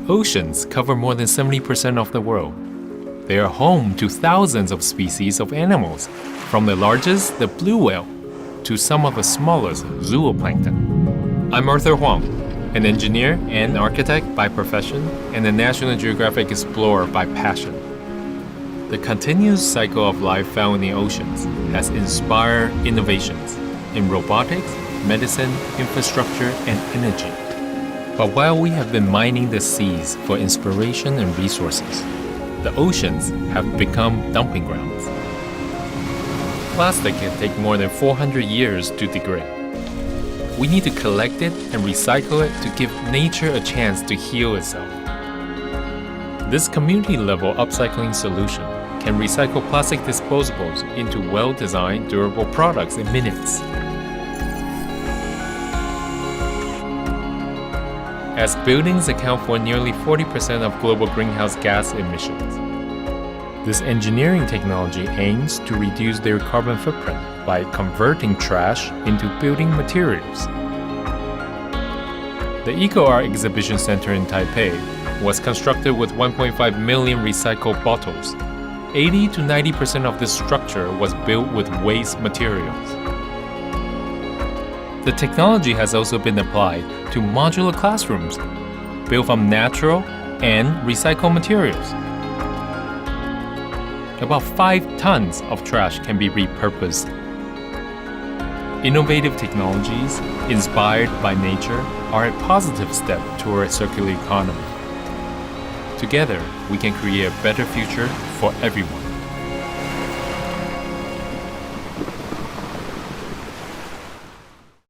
Oceans cover more than 70% of the world. They are home to thousands of species of animals, from the largest, the blue whale, to some of the smallest zooplankton. I'm Arthur Huang, an engineer and architect by profession and a National Geographic Explorer by passion. The continuous cycle of life found in the oceans has inspired innovations in robotics, medicine, infrastructure, and energy. But while we have been mining the seas for inspiration and resources, the oceans have become dumping grounds. Plastic can take more than 400 years to degrade. We need to collect it and recycle it to give nature a chance to heal itself. This community-level upcycling solution can recycle plastic disposables into well-designed, durable products in minutes. As buildings account for nearly 40% of global greenhouse gas emissions, this engineering technology aims to reduce their carbon footprint by converting trash into building materials. The EcoArt Exhibition Center in Taipei was constructed with 1.5 million recycled bottles. 80 to 90% of this structure was built with waste materials. The technology has also been applied to modular classrooms built from natural and recycled materials. About 5 tons of trash can be repurposed. Innovative technologies inspired by nature are a positive step toward a circular economy. Together, we can create a better future for everyone.